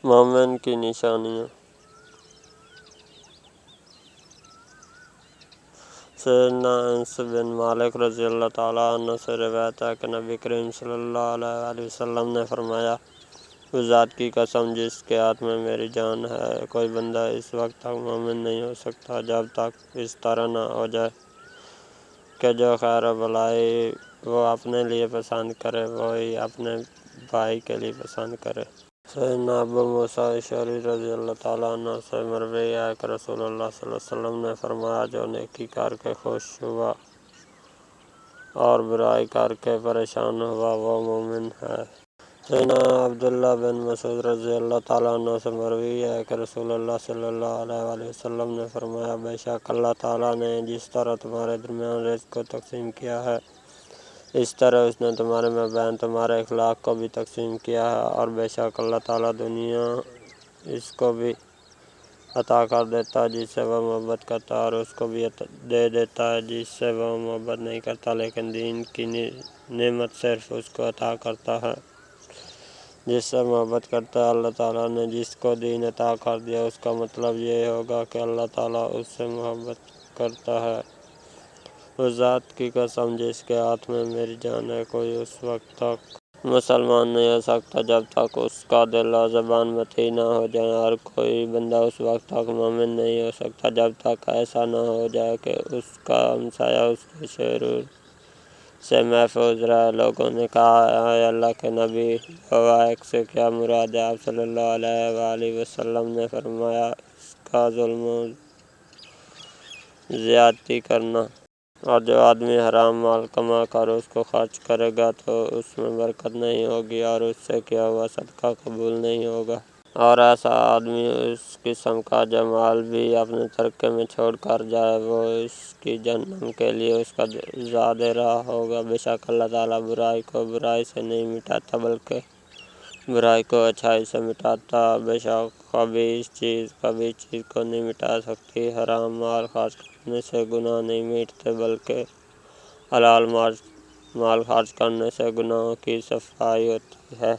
مومن کی نشانیاں۔ سیدنا انس بن مالک رضی اللہ تعالیٰ عنہ سے روایت ہے کہ نبی کریم صلی اللہ علیہ وآلہ وسلم نے فرمایا، اس ذات کی قسم جس کے ہاتھ میں میری جان ہے، کوئی بندہ اس وقت تک مومن نہیں ہو سکتا جب تک اس طرح نہ ہو جائے کہ جو خیر و بھلائی وہ اپنے لیے پسند کرے وہی اپنے بھائی کے لیے پسند کرے۔ سیدنا ابو موسیٰ اشعری رضی اللہ تعالیٰ عنہ سے مروی ہے کہ رسول اللہ صلی اللہ علیہ وسلم نے فرمایا، جو نیکی کر کے خوش ہوا اور برائی کر کے پریشان ہوا وہ مومن ہے۔ سیدنا عبداللہ بن مسعود رضی اللہ تعالیٰ عنہ سے مروی ہے کہ رسول اللہ صلی اللہ علیہ وآلہ وسلم نے فرمایا، بے شک اللہ تعالیٰ نے جس طرح تمہارے درمیان رزق کو تقسیم کیا ہے، اس طرح اس نے تمہارے مابین تمہارے اخلاق کو بھی تقسیم کیا ہے، اور بے شک اللہ تعالیٰ دنیا اس کو بھی عطا کر دیتا ہے جس سے وہ محبت کرتا ہے، اور اس کو بھی دے دیتا ہے جس سے وہ محبت نہیں کرتا، لیکن دین کی نعمت صرف اس کو عطا کرتا ہے جس سے محبت کرتا ہے۔ اللہ تعالیٰ نے جس کو دین عطا کر دیا اس کا مطلب یہ ہوگا کہ اللہ تعالیٰ اس سے محبت کرتا ہے۔ اس ذات کی قسم جس کے ہاتھ میں میری جان ہے، کوئی اس وقت تک مسلمان نہیں ہو سکتا جب تک اس کا دل اور زبان مطیع نہ ہو جائیں، اور کوئی بندہ اس وقت تک مومن نہیں ہو سکتا جب تک ایسا نہ ہو جائے کہ اس کا ہمسایہ اس کے شرور سے محفوظ رہے۔ لوگوں نے کہا، اے اللہ کے نبی، فوائق سے کیا مراد ہے؟ آپ صلی اللہ علیہ وآلہ وسلم نے فرمایا، اس کا ظلم و زیادتی کرنا، اور جو آدمی حرام مال کما کر اس کو خرچ کرے گا تو اس میں برکت نہیں ہوگی اور اس سے کیا ہوا صدقہ قبول نہیں ہوگا، اور ایسا آدمی اس قسم کا جو مال بھی اپنے ترکے میں چھوڑ کر جائے وہ اس کی جہنم کے لیے اس کا زیادہ راہ ہوگا۔ بے شک اللہ تعالیٰ برائی کو برائی سے نہیں مٹاتا بلکہ برائی کو اچھائی سے مٹاتا۔ بے شک خبیث چیز کو نہیں مٹا سکتی۔ حرام مال خرچ کرنے سے گناہ نہیں مٹتے بلکہ حلال مال خرچ کرنے سے گناہوں کی صفائی ہوتی ہے۔